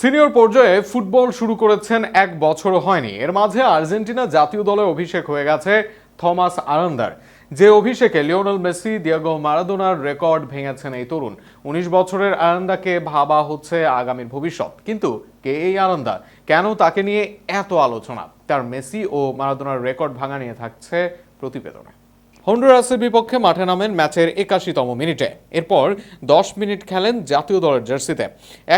Senior পর্যায়ে football শুরু করেছেন এক বছরও হয়নি, এর মাঝে আর্জেন্টিনা জাতীয় দলে অভিষেক হয়ে গেছে থমাস আরান্দার। যে অভিষেকে লিওনেল মেসি, দিয়েগো মারাদোনার রেকর্ড ভেঙেছেন এই তরুণ। ১৯ বছরের আরান্দাকে ভাবা হচ্ছে আগামীর ভবিষ্যৎ। কিন্তু কে এই আরান্দা, কেন তাকে নিয়ে এত আলোচনা? তার মেসি ও মারাদোনার রেকর্ড ভাঙা নিয়ে থাকছে প্রতিবেদনে। হন্ডুরাসের বিপক্ষে মাঠে নামেন ম্যাচের ৮১তম মিনিটে। এরপর ১০ মিনিট খেলেন জাতীয় দলের জার্সিতে।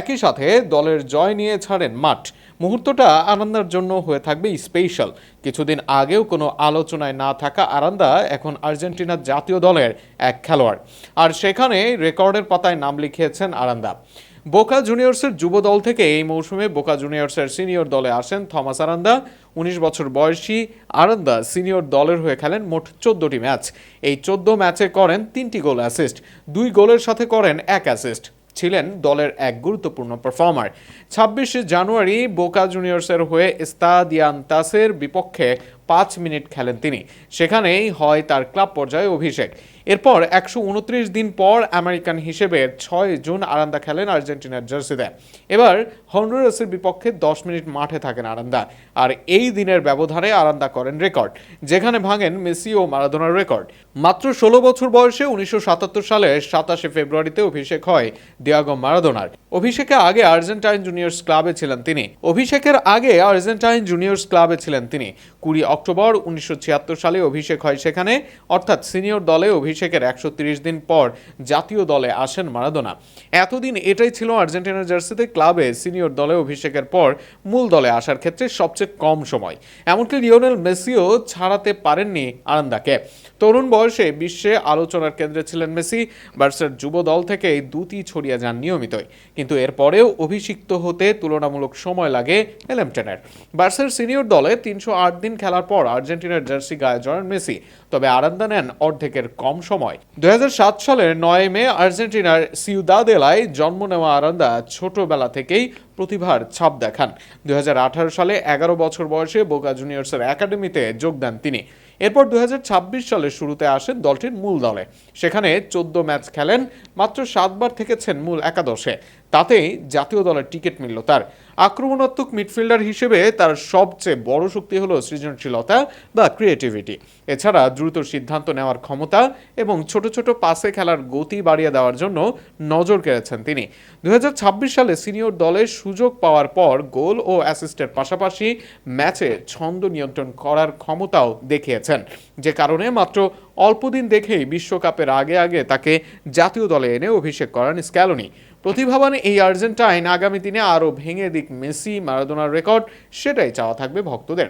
একই সাথে দলের জয় নিয়ে ছাড়েন মাঠ। মুহূর্তটা আরান্দার জন্য হয়ে থাকবে স্পেশাল। কিছুদিন আগেও কোনো আলোচনায় না থাকা আরান্দা এখন আর্জেন্টিনার জাতীয় দলের এক খেলোয়াড়, আর সেখানে রেকর্ডের পাতায় নাম লিখিয়েছেন আরান্দা। বোকা জুনিয়র্সের যুব দল থেকে এই মৌসুমে বোকা জুনিয়র্সের সিনিয়র দলে আসেন থমাস আরান্দা। ১৯ বছর বয়সী আরান্দা সিনিয়র দলের হয়ে খেলেন মোট ১৪টি ম্যাচ। এই ১৪ ম্যাচে করেন ৩টি গোল অ্যাসিস্ট, ২ গোলের সাথে করেন ১ অ্যাসিস্ট। ছিলেন দলের এক গুরুত্বপূর্ণ পারফর্মার। ২৬ জানুয়ারি বোকা জুনিয়র্সের হয়ে এস্তাদিয়ান্তাসের বিপক্ষে ৫ মিনিট খেলেন তিনি। সেখানেই হয় তার ক্লাব পর্যায়ে অভিষেক। এরপর ১২৯ দিন পর আমেরিকান হিসেবে ৬ জুন আরান্দা খেলেন আর্জেন্টিনার জার্সিতে। এবার হন্ডুরাসের বিপক্ষে ১০ মিনিট মাঠে থাকেন আরান্দা, আর এই দিনের ব্যবধানে আরান্দা করেন রেকর্ড, যেখানে ভাঙেন মেসি ও মারাদোনার রেকর্ড। মাত্র ১৬ বছর বয়সে ১৯৭৭ সালের ২৭ ফেব্রুয়ারিতে অভিষেক হয় দিয়েগো মারাদোনার। অভিষেকের আগে আর্জেন্টাইন জুনিয়র্স ক্লাবে ছিলেন তিনি। ২০ অক্টোবর ১৯৭৬ সালে অভিষেক হয় সেখানে, অর্থাৎ সিনিয়র দলে অভিষেকের ১৩০ দিন পর জাতীয় দলে আসেন মারাদোনা। এতদিন এটাই ছিল আর্জেন্টিনার জার্সিতে ক্লাবে সিনিয়র দলে অভিষেকের পর মূল দলে আসার ক্ষেত্রে সবচেয়ে কম সময়। এমনকি লিওনেল মেসিও ছাড়াতে পারেননি আরান্দাকে। তরুণ বয়সে বিশ্বে আলোচনার কেন্দ্রে ছিলেন মেসি। বার্সার যুব দল থেকে দ্যুতি ছড়িয়ে যান নিয়মিতই, কিন্তু এরপরেও অভিষিক্ত হতে তুলনামূলক সময় লাগে এলেমটেনের। বার্সার সিনিয়র দলে ৩০৮ দিন খেলার পর আর্জেন্টিনার জার্সি গায়ে জড়ান মেসি, তবে আরান্দা নেন অর্ধেকের কম সময়। ২০০৭ সালের ৯ মে আর্জেন্টিনার সিউদাদেলায় জন্ম নেওয়া আরান্দা ছোটবেলা থেকেই প্রতিভার ছাপ দেখান। ২০১৮ সালে ১১ বছর বয়সে বোকা জুনিয়র্সের একাডেমিতে যোগ দেন তিনি। এরপর ২০২৬ সালের শুরুতে আসেন দলটির মূল দলে। সেখানে ১৪ ম্যাচ খেলেন, মাত্র ৭ বার থেকেছেন মূল একাদশে। তাতেই জাতীয় দলের টিকিট মিলল তার। আক্রমণাত্মক মিডফিল্ডার হিসেবে তার সবচেয়ে বড় শক্তি হলো সৃজনশীলতা বা ক্রিয়েটিভিটি। এছাড়া দ্রুত সিদ্ধান্ত নেওয়ার ক্ষমতা এবং ছোট ছোট পাসে খেলার গতি বাড়িয়ে দেওয়ার জন্য নজর কেড়েছেন তিনি। ২০২৬ সালে সিনিয়র দলে সুযোগ পাওয়ার পর গোল ও অ্যাসিস্টের পাশাপাশি ম্যাচে ছন্দ নিয়ন্ত্রণ করার ক্ষমতাও দেখিয়েছেন, যে কারণে মাত্র অল্প দিন দেখেই বিশ্বকাপের আগে তাকে জাতীয় দলে এনে অভিষেক করান স্ক্যালোনি। প্রতিভাবান এই আর্জেন্টাইন আগামী দিনে আরও ভেঙে দিক মেসি, মারাদোনার রেকর্ড, সেটাই চাওয়া থাকবে ভক্তদের।